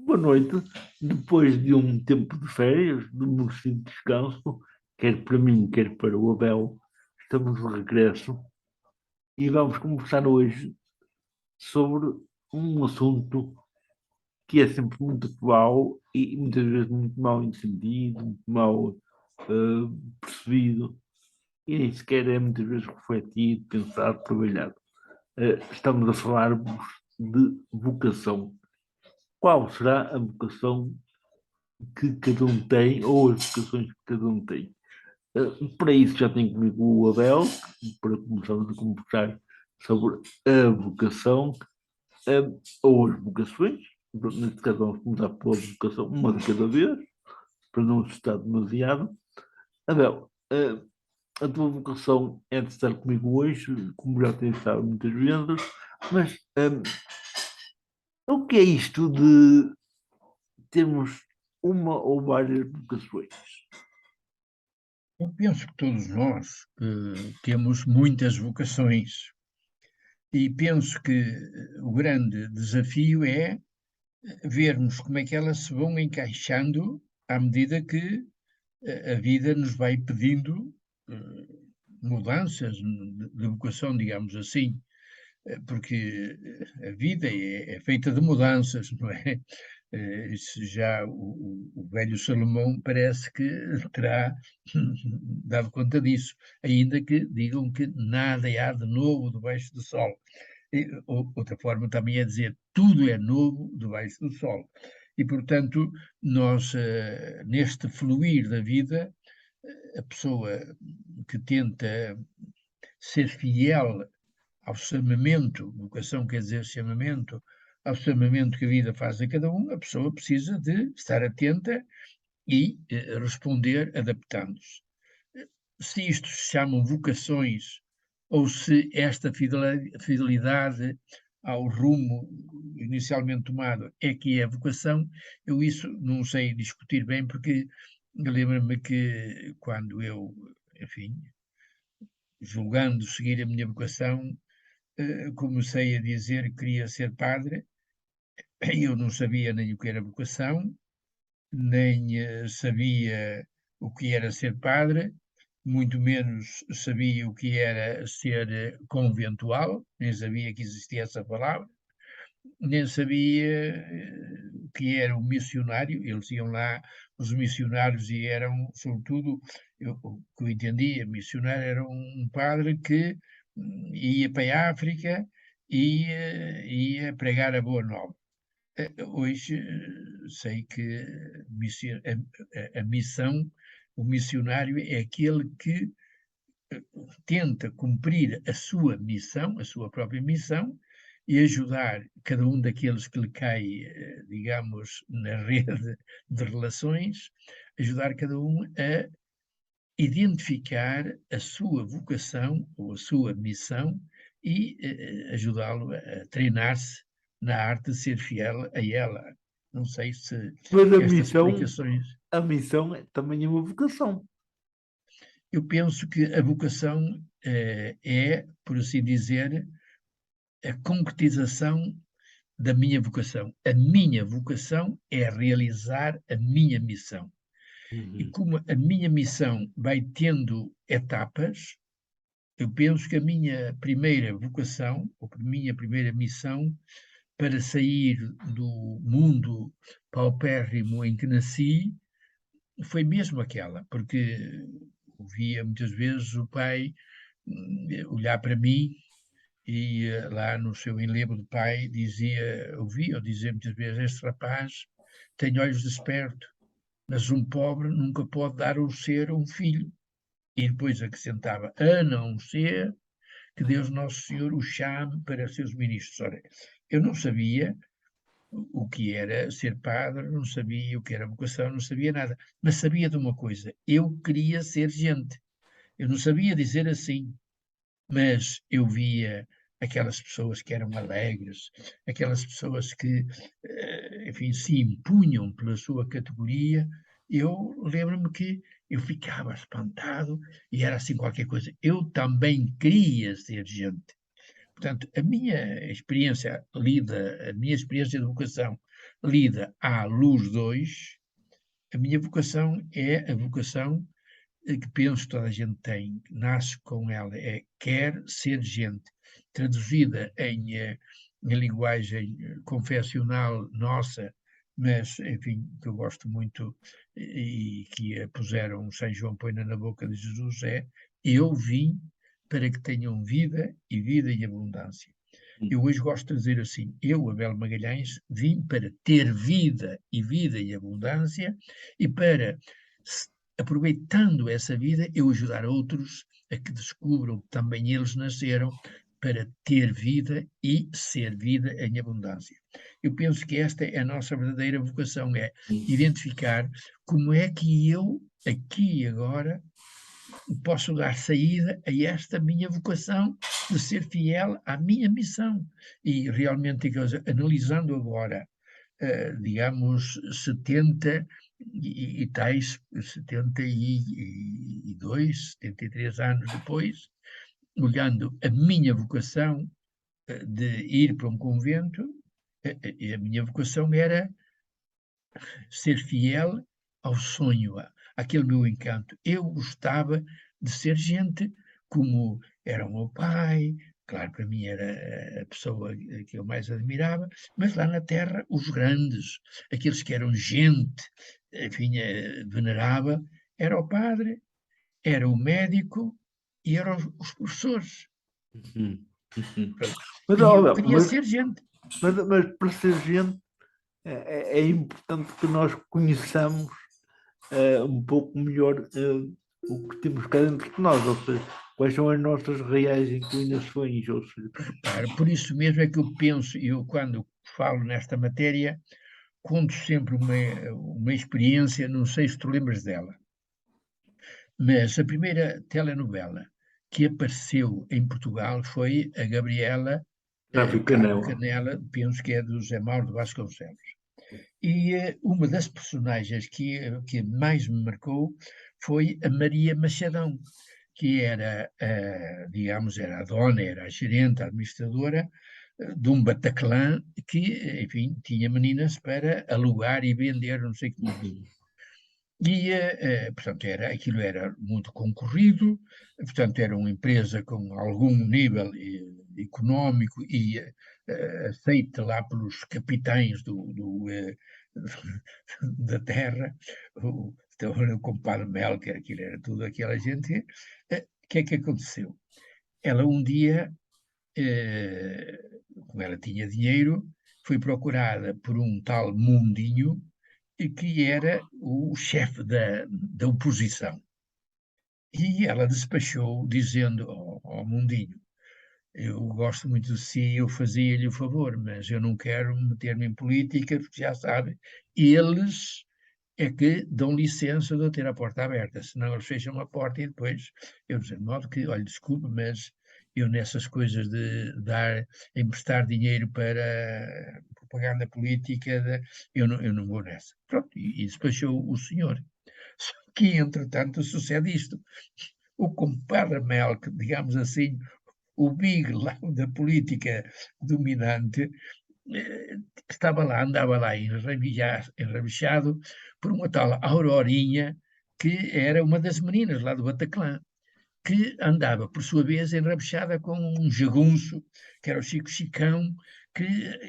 Boa noite. Depois de um tempo de férias, de um merecido descanso, quer para mim, quer para o Abel, estamos de regresso e vamos conversar hoje sobre um assunto que é sempre muito atual e muitas vezes muito mal entendido, muito mal percebido e nem sequer é muitas vezes refletido, pensado, trabalhado. Estamos a falar de vocação. Qual será a vocação que cada um tem, ou as vocações que cada um tem? Para isso já tenho comigo o Abel, para começarmos a conversar sobre a vocação, ou as vocações. Neste caso vamos começar pela vocação, uma de cada vez, para não assustar demasiado. Abel, a tua vocação é de estar comigo hoje, como já tens estado muitas vezes, mas o que é isto de termos uma ou várias vocações? Eu penso que todos nós temos muitas vocações e penso que o grande desafio é vermos como é que elas se vão encaixando à medida que a vida nos vai pedindo eh, mudanças de vocação, digamos assim. Porque a vida é feita de mudanças, não é? Isso já o velho Salomão parece que terá dado conta disso, ainda que digam que nada há de novo debaixo do sol. Outra forma também é dizer tudo é novo debaixo do sol. E, portanto, nós, neste fluir da vida, a pessoa que tenta ser fiel ao chamamento, vocação quer dizer chamamento, ao chamamento que a vida faz a cada um, a pessoa precisa de estar atenta e responder adaptando-se. Se isto se chamam vocações ou se esta fidelidade ao rumo inicialmente tomado é que é vocação, eu isso não sei discutir bem, porque lembro-me que quando eu, enfim, julgando seguir a minha vocação, comecei a dizer que queria ser padre. Eu não sabia nem o que era vocação, nem sabia o que era ser padre, muito menos sabia o que era ser conventual, nem sabia que existia essa palavra, nem sabia o que era um missionário. Eles iam lá, os missionários, e eram, sobretudo, o que eu entendia, missionário era um padre que ia para a África e ia pregar a boa nova. Hoje sei que a missão, o missionário é aquele que tenta cumprir a sua missão, a sua própria missão, e ajudar cada um daqueles que lhe cai, digamos, na rede de relações, ajudar cada um a identificar a sua vocação ou a sua missão e ajudá-lo a treinar-se na arte de ser fiel a ela. Não sei se Mas estas explicações. a missão também é uma vocação. Eu penso que a vocação é, por assim dizer, a concretização da minha vocação. A minha vocação é realizar a minha missão. E Uhum. como a minha missão vai tendo etapas, eu penso que a minha primeira vocação, ou a minha primeira missão, para sair do mundo paupérrimo em que nasci, foi mesmo aquela, porque ouvia muitas vezes o pai olhar para mim e lá no seu enlevo de pai dizia, ouvia ou dizia muitas vezes: este rapaz tem olhos de esperto, mas um pobre nunca pode dar um ser a um filho. E depois acrescentava: a não ser que Deus Nosso Senhor o chame para seus ministros. Ora, eu não sabia o que era ser padre, não sabia o que era vocação, não sabia nada, mas sabia de uma coisa: eu queria ser gente. Eu não sabia dizer assim, mas eu via aquelas pessoas que eram alegres, aquelas pessoas que, enfim, se impunham pela sua categoria. Eu lembro-me que eu ficava espantado e era assim qualquer coisa. Eu também queria ser gente. Portanto, a minha experiência lida, a minha experiência de vocação lida à luz 2, a minha vocação é a vocação que penso toda a gente tem, nasce com ela, é quer ser gente. Traduzida em linguagem confessional nossa, mas, enfim, que eu gosto muito e que puseram São João Põe na boca de Jesus é: eu vim para que tenham vida e vida em abundância. Eu hoje gosto de dizer assim: eu, Abel Magalhães, vim para ter vida e vida em abundância e para, aproveitando essa vida, eu ajudar outros a que descubram que também eles nasceram para ter vida e ser vida em abundância. Eu penso que esta é a nossa verdadeira vocação, é identificar como é que eu, aqui e agora, posso dar saída a esta minha vocação de ser fiel à minha missão. E realmente, analisando agora, digamos, 70 e tais 72, 73 anos depois, olhando a minha vocação de ir para um convento, a minha vocação era ser fiel ao sonho, àquele meu encanto. Eu gostava de ser gente como era o meu pai, claro, para mim era a pessoa que eu mais admirava, mas lá na terra os grandes, aqueles que eram gente, enfim, venerava, era o padre, era o médico e eram os professores. Uhum. Uhum. Pronto. Mas, E eu olha, queria ser gente. mas para ser gente é importante que nós conheçamos um pouco melhor o que temos cá dentro de nós, ou seja, quais são as nossas reais inclinações, ou seja, Repara, por isso mesmo é que eu penso, eu quando falo nesta matéria, conto sempre uma experiência, não sei se tu lembras dela, mas a primeira telenovela que apareceu em Portugal foi a Gabriela tráfico Cabo canela. Canela, penso que é do Zé Mauro de Vasconcelos. E uma das personagens que mais me marcou foi a Maria Machadão, que era, digamos, era a dona, era a gerente, a administradora de um Bataclan que, enfim, tinha meninas para alugar e vender, não sei o que mais. Uhum. E, portanto, aquilo era muito concorrido, portanto, era uma empresa com algum nível económico e aceita lá pelos capitães da terra, então, o compadre Melker, aquilo era tudo aquela gente. O que é que aconteceu? Ela um dia, eh, como ela tinha dinheiro, foi procurada por um tal Mundinho, e que era o chefe da oposição. E ela despachou dizendo ao Mundinho: eu gosto muito de si, eu fazia-lhe o favor, mas eu não quero meter-me em política, porque já sabe, eles é que dão licença de eu ter a porta aberta, senão eles fecham a porta e depois eu dizer, de modo que, olha, desculpe, mas eu nessas coisas de emprestar dinheiro para propaganda política, eu não vou nessa. Pronto, e despachou o senhor. Só que, entretanto, sucede isto. O compadre Melk, digamos assim, o big lá da política dominante, estava lá, andava lá enrabixado por uma tal Aurorinha, que era uma das meninas lá do Bataclan, que andava, por sua vez, enrabixada com um jagunço, que era o Chico Chicão, que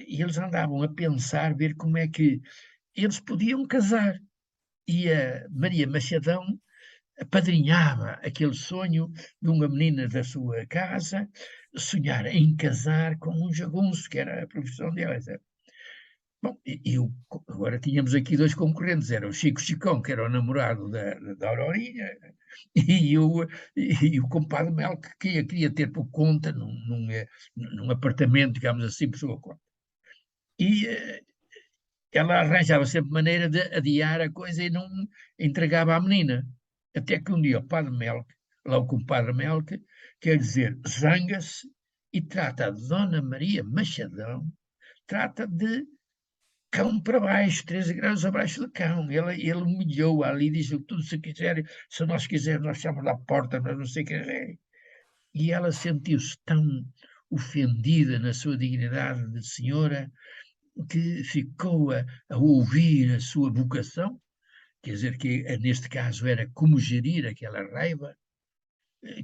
eles andavam a pensar, ver como é que eles podiam casar. E a Maria Machadão apadrinhava aquele sonho de uma menina da sua casa sonhar em casar com um jagunço, que era a profissão dela. Bom, agora tínhamos aqui dois concorrentes, era o Chico Chicão, que era o namorado da Aurorinha, e o compadre Mel, que queria ter por conta num apartamento, digamos assim, por sua conta. E ela arranjava sempre maneira de adiar a coisa e não entregava à menina. Até que um dia o padre Melk, lá o compadre Melk, quer dizer, zanga-se e trata a Dona Maria Machadão, trata de cão para baixo, 13 graus abaixo do cão. Ele humilhou ali, disse tudo se quiser, se nós quisermos, nós chamamos à porta, mas não sei o que é. E ela sentiu-se tão ofendida na sua dignidade de senhora que ficou a ouvir a sua vocação, quer dizer, que neste caso era como gerir aquela raiva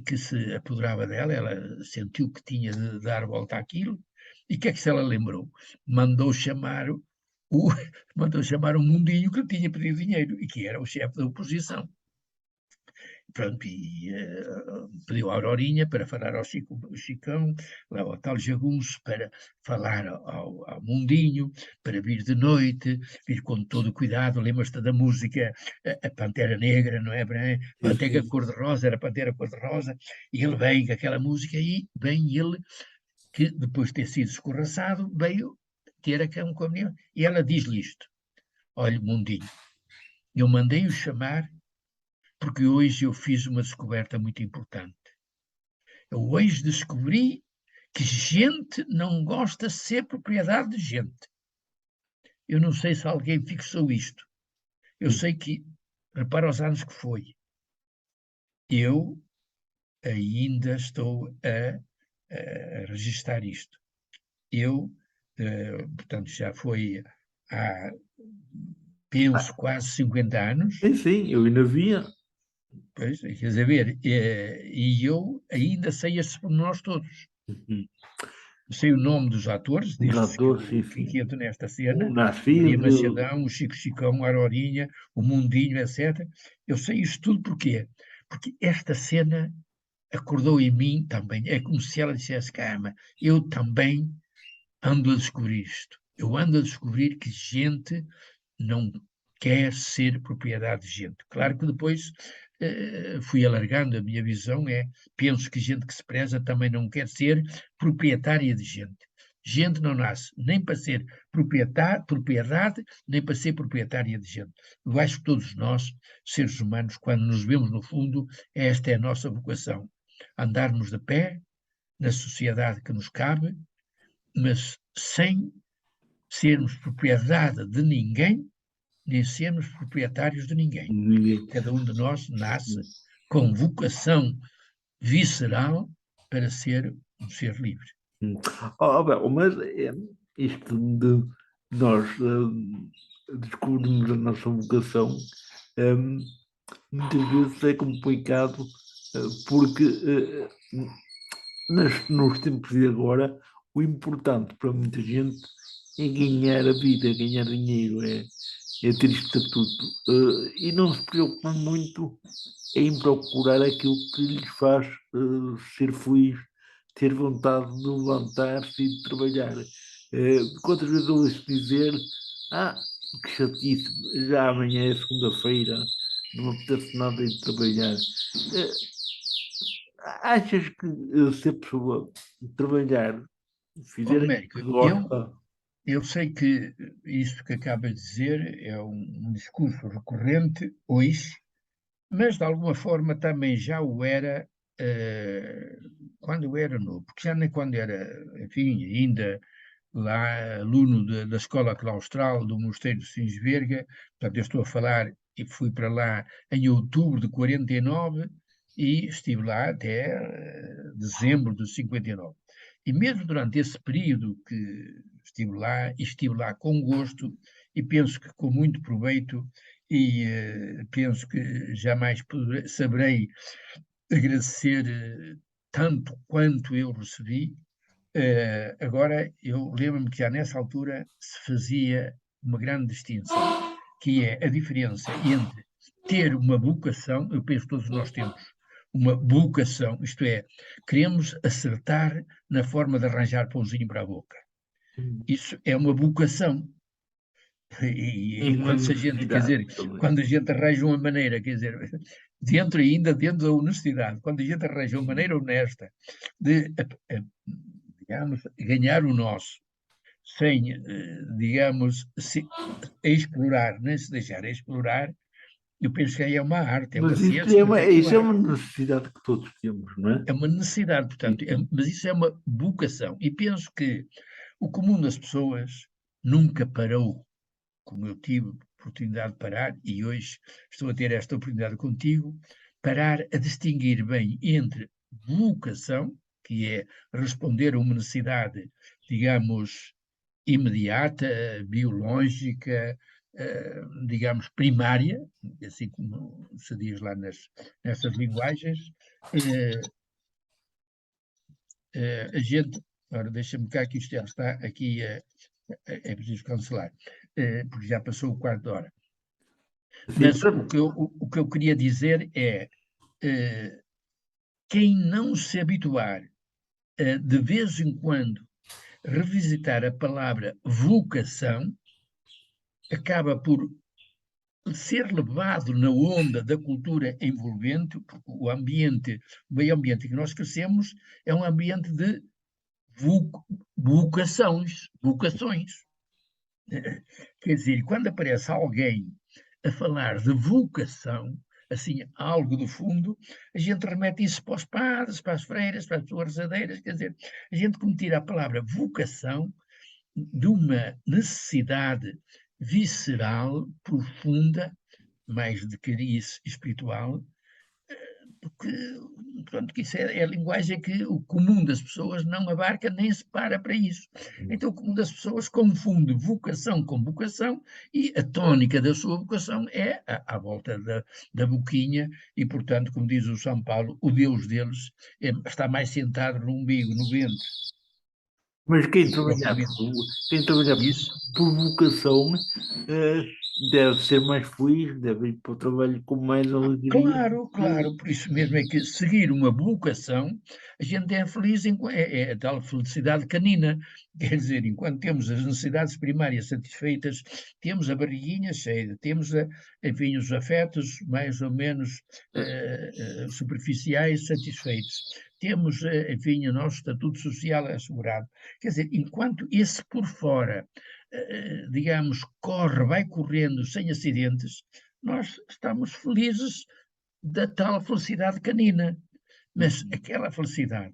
que se apoderava dela, ela sentiu que tinha de dar volta àquilo, e o que é que se ela lembrou? Mandou chamar mandou chamar o Mundinho, que lhe tinha pedido dinheiro, e que era o chefe da oposição. Pronto, pediu a Aurorinha para falar ao Chicão, lá ao tal Jagunço, para falar ao Mundinho, para vir de noite, vir com todo o cuidado. Lembras-te da música, a Pantera Negra, não é? Sim, Pantera sim. Cor-de-Rosa, era Pantera Cor-de-Rosa, e ele vem com aquela música, e vem ele, que depois de ter sido escorraçado, veio ter a cão com a menina, e ela diz-lhe isto: olha, Mundinho, eu mandei-o chamar porque hoje eu fiz uma descoberta muito importante. Eu hoje descobri que gente não gosta de ser propriedade de gente. Eu não sei se alguém fixou isto. Eu sei que, repara os anos que foi, eu ainda estou a registar isto. Eu, portanto, já foi há, penso, quase 50 anos, Sim, sim, eu ainda via. pois, quer dizer, e eu ainda sei estes pormenores todos. Uhum. Sei o nome dos atores, Os destes atores, sim, que sim. entram nesta O cena, Maria Nascimento, Macedão, o Chico Chicão, a Aurorinha, o Mundinho, etc. Eu sei isto tudo porquê? Porque esta cena acordou em mim também. É como se ela dissesse, calma, eu também ando a descobrir isto. Eu ando a descobrir que gente não quer ser propriedade de gente. Claro que depois fui alargando a minha visão, penso que gente que se preza também não quer ser proprietária de gente. Gente não nasce nem para ser propriedade, nem para ser proprietária de gente. Eu acho que todos nós, seres humanos, quando nos vemos no fundo, esta é a nossa vocação. Andarmos de pé na sociedade que nos cabe, mas sem sermos propriedade de ninguém, nem sermos proprietários de ninguém. ninguém. Cada um de nós nasce com vocação visceral para ser um ser livre. Bem, mas isto de nós descobrirmos a nossa vocação, um, muitas vezes é complicado, porque nos tempos de agora, o importante para muita gente é ganhar a vida, é ganhar dinheiro, é ter estatuto, e não se preocupam muito em procurar aquilo que lhes faz ser feliz, ter vontade de levantar-se e de trabalhar. Quantas vezes eu ouço dizer, ah, que chatice, já amanhã é segunda-feira, não me apetece nada de trabalhar. Achas que se a pessoa trabalhar, Oh, fizer aquilo Américo, que gosta, eu sei que isto que acabas de dizer é um discurso recorrente hoje, mas de alguma forma também já o era quando eu era novo, porque já nem quando era, enfim, ainda lá aluno da Escola Claustral do Mosteiro de Sinsberga, portanto eu estou a falar e fui para lá em outubro de 49 e estive lá até dezembro de 59. E mesmo durante esse período que estive lá com gosto e penso que com muito proveito e penso que jamais saberei agradecer tanto quanto eu recebi. Agora, eu lembro-me que já nessa altura se fazia uma grande distinção, que é a diferença entre ter uma vocação, eu penso que todos nós temos uma vocação, isto é, queremos acertar na forma de arranjar pãozinho para a boca. Isso é uma vocação. é uma Enquanto se a gente, quer necessidade dizer, também. quando a gente arranja uma maneira, quer dizer, dentro da honestidade, quando a gente arranja uma maneira honesta de, digamos, ganhar o nosso, sem, digamos, explorar, nem se deixar explorar, eu penso que aí é uma arte, é uma Mas ciência, mas é uma isso é uma arte. necessidade que todos temos, não é? É uma necessidade, portanto, E- mas isso é uma vocação. E penso que o comum das pessoas nunca parou, como eu tive oportunidade de parar, e hoje estou a ter esta oportunidade contigo, parar a distinguir bem entre vocação, que é responder a uma necessidade, digamos, imediata, biológica, digamos, primária, assim como se diz lá nessas linguagens, a gente, ora, deixa-me cá que isto já está aqui, é preciso cancelar, porque já passou o quarto de hora. Sim, Mas o que eu queria dizer é, quem não se habituar a, de vez em quando, revisitar a palavra vocação, acaba por ser levado na onda da cultura envolvente, porque o meio ambiente em que nós crescemos é um ambiente de vocações. Quer dizer, quando aparece alguém a falar de vocação, assim, algo do fundo, a gente remete isso para os padres, para as freiras, para as pessoas rezadeiras, quer dizer, a gente como tira a palavra vocação de uma necessidade visceral, profunda, mais de cariz espiritual, porque, pronto, que isso é a linguagem que o comum das pessoas não abarca nem se para para isso. Então, o comum das pessoas confunde vocação com vocação e a tónica da sua vocação é à volta da boquinha e, portanto, como diz o São Paulo, o Deus deles está mais sentado no umbigo, no ventre, mas do que propriamente quem trabalhar isso. por vocação eh, deve ser mais feliz, deve ir para o trabalho com mais alegria. Claro, claro, por isso mesmo é que seguir uma vocação, a gente é feliz, é a tal felicidade canina, quer dizer, enquanto temos as necessidades primárias satisfeitas, temos a barriguinha cheia, temos, enfim, os afetos mais ou menos superficiais satisfeitos, temos, enfim, o nosso estatuto social assegurado. Quer dizer, enquanto esse por fora, digamos, vai correndo sem acidentes, nós estamos felizes da tal felicidade canina, mas aquela felicidade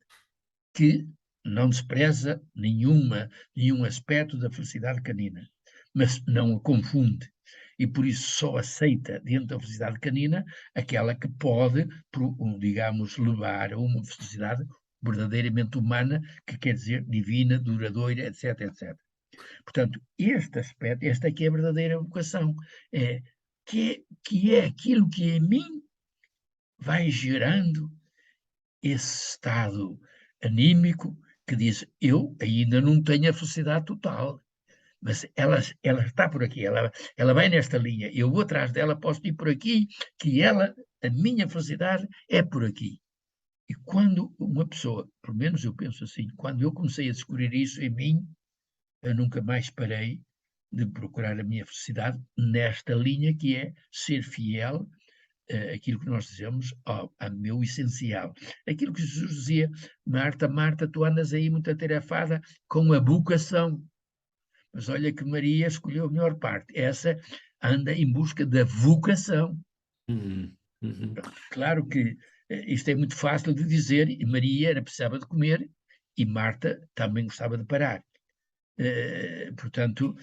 que não despreza nenhum aspecto da felicidade canina, mas não a confunde. E por isso só aceita dentro da felicidade canina aquela que pode, digamos, levar a uma felicidade verdadeiramente humana, que quer dizer divina, duradoura, etc, etc. Portanto, este aspecto, esta aqui é a verdadeira vocação, é que é aquilo que em mim vai gerando esse estado anímico que diz: eu ainda não tenho a felicidade total, mas ela está por aqui, ela vai nesta linha, eu vou atrás dela, posso ir por aqui, que a minha felicidade é por aqui. E quando uma pessoa, pelo menos eu penso assim, quando eu comecei a descobrir isso em mim, eu nunca mais parei de procurar a minha felicidade nesta linha que é ser fiel aquilo que nós dizemos ao meu essencial. Aquilo que Jesus dizia: Marta, Marta, tu andas aí muito atarefada com a vocação, mas olha que Maria escolheu a melhor parte. Essa anda em busca da vocação. Uhum, uhum. Claro que isto é muito fácil de dizer, e Maria precisava de comer e Marta também gostava de parar. Portanto,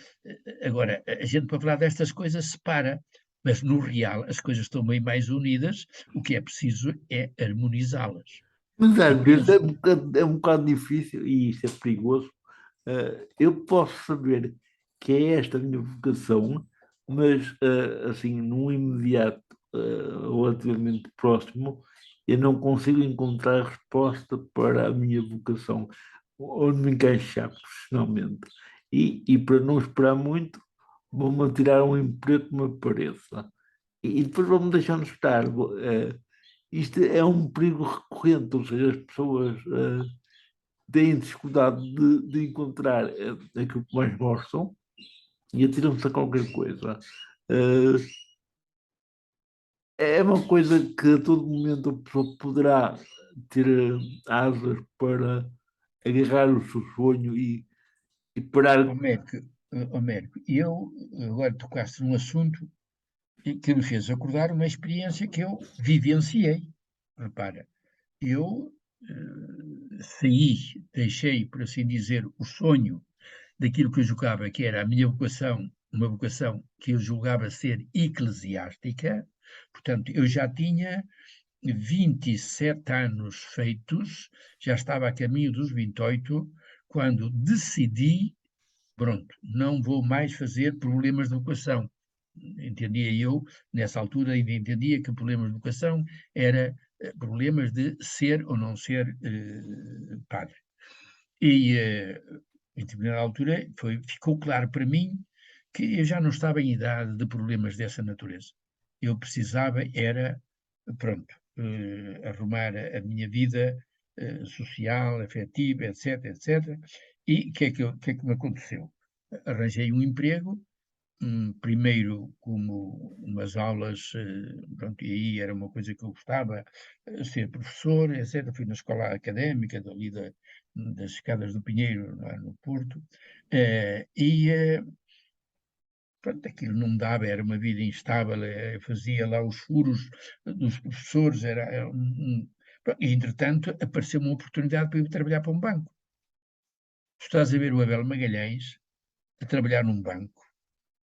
agora, a gente para falar destas coisas separa, mas no real as coisas estão bem mais unidas, o que é preciso é harmonizá-las. Mas E às vezes penso, é um bocado difícil e isso é perigoso. Eu posso saber que é esta a minha vocação, mas assim, num imediato, relativamente próximo, eu não consigo encontrar resposta para a minha vocação, onde me encaixar profissionalmente. E para não esperar muito, vou-me tirar um emprego que me apareça. E depois vou-me deixando estar. Isto é um perigo recorrente, ou seja, as pessoas têm dificuldade de encontrar aquilo que mais gostam e atiram-se a qualquer coisa. Eh, É uma coisa que a todo momento a pessoa poderá ter asas para agarrar o seu sonho e parar. Américo, eu agora tocaste num assunto que me fez acordar uma experiência que eu vivenciei. Repara, eu deixei, por assim dizer, o sonho daquilo que eu julgava que era a minha vocação, uma vocação que eu julgava ser eclesiástica, portanto, eu já tinha 27 anos feitos, já estava a caminho dos 28, quando decidi pronto, não vou mais fazer problemas de vocação. Entendia eu, nessa altura, ainda entendia que problemas de vocação era problemas de ser ou não ser padre. E, em determinada altura, ficou claro para mim que eu já não estava em idade de problemas dessa natureza. Eu precisava era, pronto, arrumar a minha vida social, afetiva, etc, etc. E que é que me aconteceu? Arranjei um emprego, primeiro como umas aulas, pronto, e aí era uma coisa que eu gostava, ser professor, etc. Fui na escola académica dali das Escadas do Pinheiro, lá no Porto, pronto, aquilo não me dava, era uma vida instável, fazia lá os furos dos professores, pronto, e entretanto apareceu uma oportunidade para eu trabalhar para um banco. Tu estás a ver o Abel Magalhães a trabalhar num banco,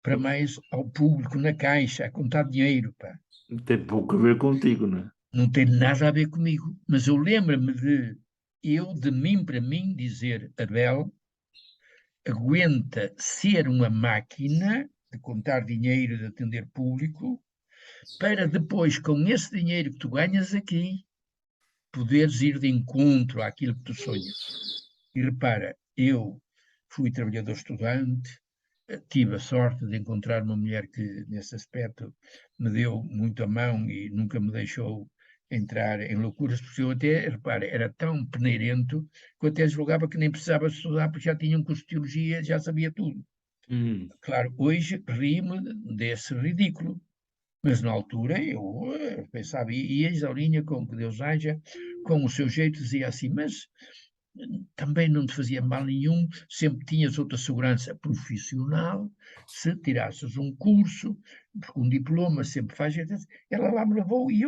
para mais ao público, na caixa, a contar dinheiro, pá. Tem pouco a ver contigo, não é? Não tem nada a ver comigo. Mas eu lembro-me de eu, de mim para mim, dizer: Abel, aguenta ser uma máquina de contar dinheiro, de atender público, para depois, com esse dinheiro que tu ganhas aqui, poderes ir de encontro àquilo que tu sonhas. E repara, eu fui trabalhador estudante, tive a sorte de encontrar uma mulher que, nesse aspecto, me deu muito a mão e nunca me deixou entrar em loucuras, porque eu até, repara, era tão peneirento que eu até julgava que nem precisava estudar, porque já tinha um curso de teologia, já sabia tudo. Hum. Claro, hoje ri-me desse ridículo, mas na altura eu pensava, e a Isaurinha, com que Deus haja, com o seu jeito, dizia assim, mas também não te fazia mal nenhum, sempre tinhas outra segurança profissional, se tirasses um curso, porque um diploma sempre faz gente. Ela lá me levou e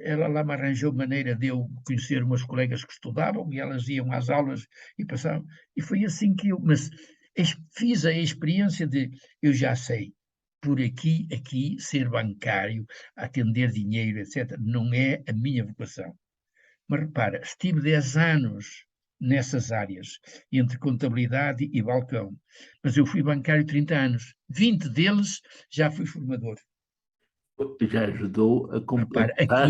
ela lá me arranjou maneira de eu conhecer umas colegas que estudavam e elas iam às aulas e passavam, e foi assim que eu, mas fiz a experiência de, eu já sei, por aqui, ser bancário, atender dinheiro, etc., não é a minha vocação. Mas repara, estive 10 anos nessas áreas, entre contabilidade e balcão, mas eu fui bancário 30 anos, 20 deles já fui formador. Já ajudou a Repara, completar,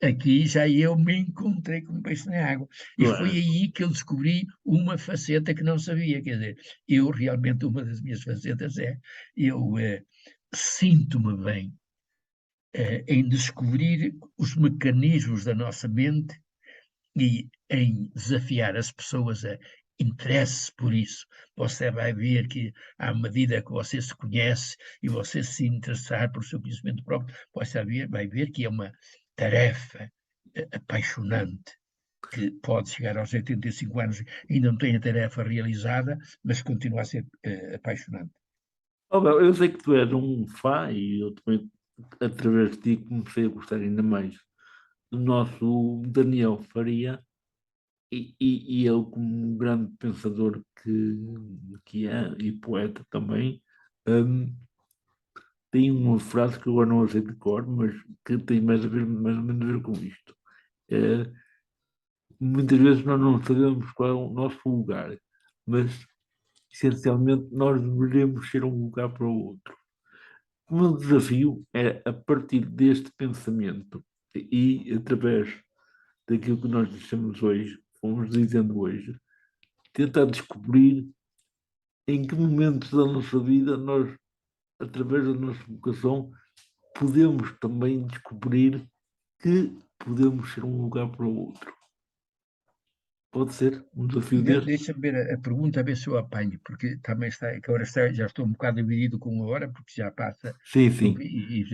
aqui já eu me encontrei com um peixe na água. E foi claro. aí que eu descobri uma faceta que não sabia. Quer dizer, eu realmente, uma das minhas facetas é, eu sinto-me bem em descobrir os mecanismos da nossa mente e em desafiar as pessoas a interesse por isso. Você vai ver que, à medida que você se conhece e você se interessar por seu conhecimento próprio, você vai ver que é uma tarefa apaixonante, que pode chegar aos 85 anos e ainda não tem a tarefa realizada, mas continua a ser apaixonante. Oh, Bel, eu sei que tu és um fã e eu também, através de ti, comecei a gostar ainda mais do nosso Daniel Faria e ele, como um grande pensador que é e poeta também, hum, tem uma frase que eu agora não sei de cor, mas que tem mais ou menos a ver com isto. É, muitas vezes nós não sabemos qual é o nosso lugar, mas essencialmente nós deveremos ser um lugar para o outro. O meu desafio é, a partir deste pensamento e através daquilo que nós dissemos hoje, fomos dizendo hoje, tentar descobrir em que momentos da nossa vida nós, através da nossa vocação, podemos também descobrir que podemos ser um lugar para o outro. Pode ser um desafio deste? Deixa-me ver a pergunta, a ver se eu apanho, porque também está, que agora já estou um bocado dividido com a hora, porque já passa, Sim, sim.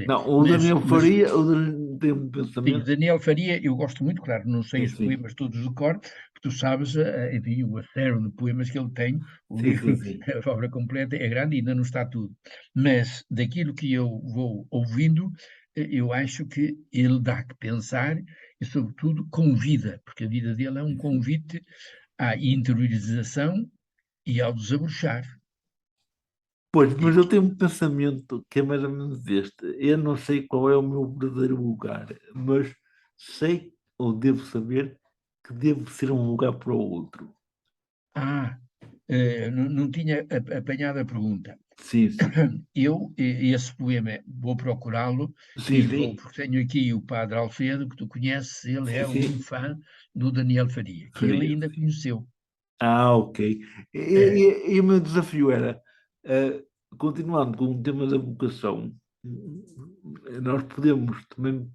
Não, o Daniel mas Faria, o Daniel tem um sim, pensamento. Daniel Faria, eu gosto muito, claro, não sei Sim, os sim. poemas todos de cor, porque tu sabes, enfim, o acervo de poemas que ele tem, o Sim, sim, livro, sim. a obra completa é grande e ainda não está tudo. Mas daquilo que eu vou ouvindo, eu acho que ele dá que pensar e, sobretudo, convida, porque a vida dele é um Sim, sim. convite à interiorização e ao desabrochar. Pois, E mas eu tenho um pensamento que é mais ou menos este. Eu não sei qual é o meu verdadeiro lugar, mas sei ou devo saber que devo ser um lugar para o outro. ah, não tinha apanhado a pergunta. Sim, sim. Esse poema, vou procurá-lo Sim, e vou, sim. porque tenho aqui o Padre Alfredo, que tu conheces, ele Sim, é um sim. fã do Daniel Faria, que ele Faria. ainda conheceu. Ah, ok. Eh, E o meu desafio era, eh, continuando com o tema da vocação, nós podemos também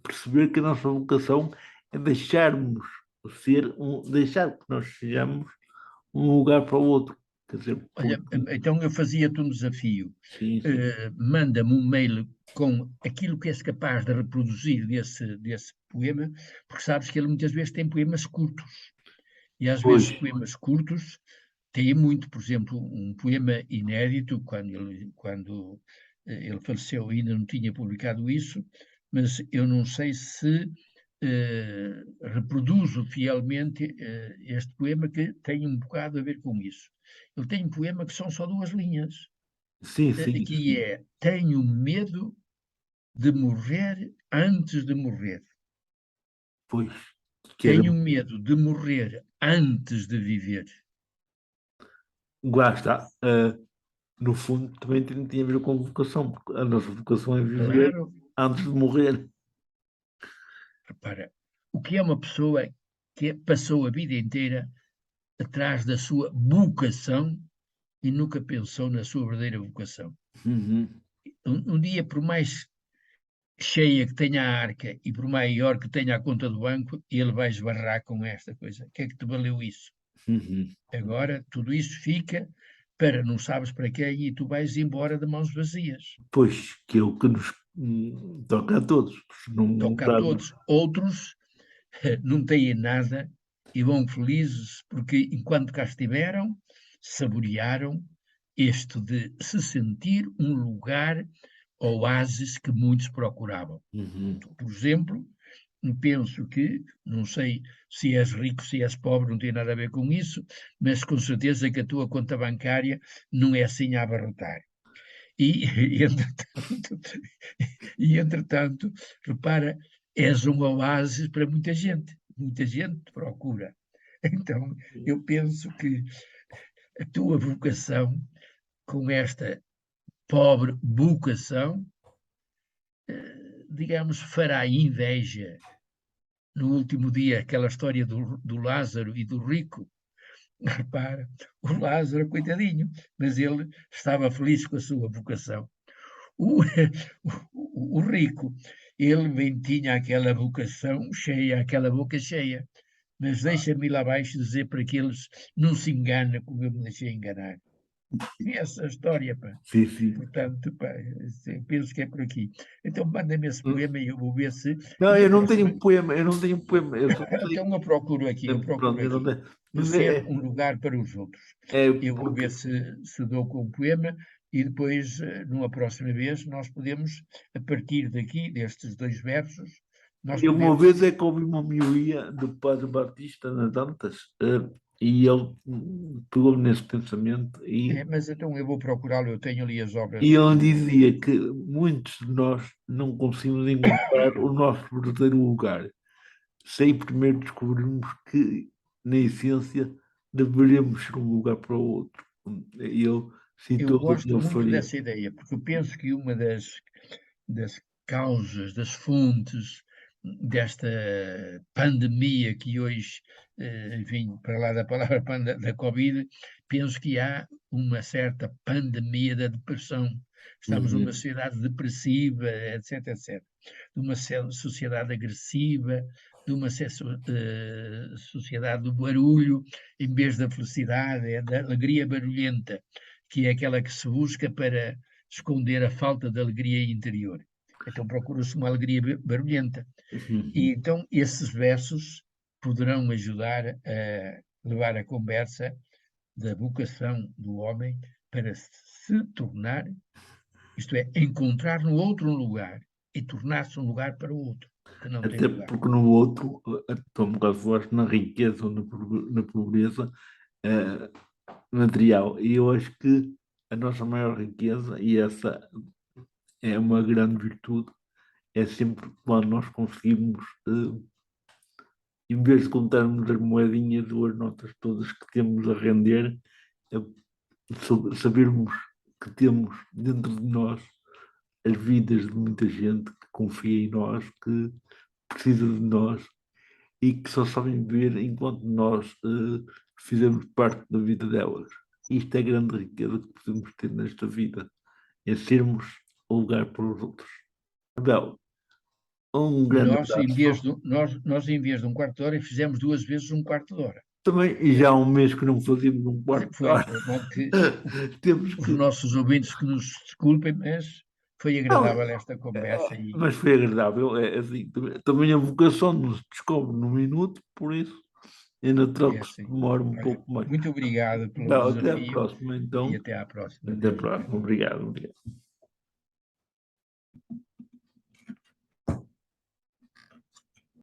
perceber que a nossa vocação é deixar que nós sejamos um lugar para o outro. Quer dizer, Olha, porque, então eu fazia-te um desafio. sim, sim. Manda-me um mail com aquilo que és capaz de reproduzir desse poema, porque sabes que ele muitas vezes tem poemas curtos. E às Pois, vezes poemas curtos têm muito, por exemplo, um poema inédito, quando ele faleceu ainda não tinha publicado isso, mas eu não sei se reproduzo fielmente este poema que tem um bocado a ver com isso. Ele tem um poema que são só duas linhas, sim, sim, que sim. é: tenho medo de morrer antes de morrer. Pois, que era, Tenho medo de morrer antes de viver. lá está. No fundo, também tinha a ver com vocação, porque a nossa vocação é viver Claro, antes de morrer. repara, o que é uma pessoa que passou a vida inteira atrás da sua vocação e nunca pensou na sua verdadeira vocação. Uhum. Um dia, por mais cheia que tenha a arca e por maior que tenha a conta do banco, ele vai esbarrar com esta coisa. O que é que te valeu isso? Uhum. Agora, tudo isso fica para não sabes para quem e tu vais embora de mãos vazias. Pois, que é o que nos toca a todos. Se não Toca a lutarmos. todos. Outros não têm nada e vão felizes porque, enquanto cá estiveram, saborearam este de se sentir um lugar oásis que muitos procuravam. Uhum. Por exemplo, penso que, não sei se és rico, se és pobre, não tem nada a ver com isso, mas com certeza que a tua conta bancária não é assim a abarrotar. E, entretanto, entretanto, repara, és um oásis para muita gente te procura. Então, eu penso que a tua vocação, com esta pobre vocação, digamos, fará inveja no último dia, aquela história do Lázaro e do rico. Repara, o Lázaro, coitadinho, mas ele estava feliz com a sua vocação. O, o rico, ele bem tinha aquela vocação cheia, aquela boca cheia, mas deixa-me lá abaixo dizer para que eles não se enganem como eu me deixei enganar. Essa história, pá. Sim, sim. Portanto, pá, penso que é por aqui. Então manda-me esse poema e eu vou ver se. Não, E a eu não tenho próxima. um poema, eu não tenho um poema, eu só sei. Então eu procuro Pronto, eu não aqui. tenho. De Mas ser um lugar para os outros. Eu vou porque ver se dou com o poema e depois, numa próxima vez, nós podemos, a partir daqui, destes dois versos, nós eu uma podemos. vez é que ouvi uma homilia do Padre Batista nas Antas, e ele pegou nesse pensamento Mas então eu vou procurá-lo, eu tenho ali as e obras. ele dizia que muitos de nós não conseguimos encontrar o nosso verdadeiro lugar, sem primeiro descobrirmos que, na essência, deveríamos ser um lugar para o outro. Ele Eu citou gosto Daniel muito Faria. dessa ideia, porque eu penso que uma das causas, das fontes desta pandemia que hoje, enfim, para lá da palavra da Covid, penso que há uma certa pandemia da depressão. Estamos numa Uhum, sociedade depressiva, etc, etc. De uma sociedade agressiva, de uma sociedade do barulho, em vez da felicidade, é da alegria barulhenta, que é aquela que se busca para esconder a falta de alegria interior. Então procura-se uma alegria barulhenta. E uhum. então esses versos poderão ajudar a levar a conversa da vocação do homem para se tornar, isto é, encontrar no outro um lugar e tornar-se um lugar para o outro, que não tem Até lugar. porque no outro, estou um bocado forte na riqueza ou na pobreza eh, material. E eu acho que a nossa maior riqueza, e essa é uma grande virtude, é sempre quando nós conseguimos, em vez de contarmos as moedinhas ou as notas todas que temos a render, sabermos que temos dentro de nós as vidas de muita gente que confia em nós, que precisa de nós e que só sabem viver enquanto nós fizemos parte da vida delas. Isto é a grande riqueza que podemos ter nesta vida, é sermos o lugar para os outros. Abel, um E grande nós, abraço. nós, em vez de um quarto de hora, fizemos 2 vezes um quarto de hora. Também, e já há um mês que não fazíamos um quarto de Foi, hora. de modo que Temos os que. nossos ouvintes que nos desculpem, mas foi Não, agradável esta conversa e mas foi agradável. É assim, também a vocação não se descobre num minuto, por isso é natural é que se assim. demore um Olha, pouco mais. muito obrigado pelo Não, até à desafio próxima, e então. até à próxima. Até à Adeus, próxima. Ricardo. Obrigado. Obrigado.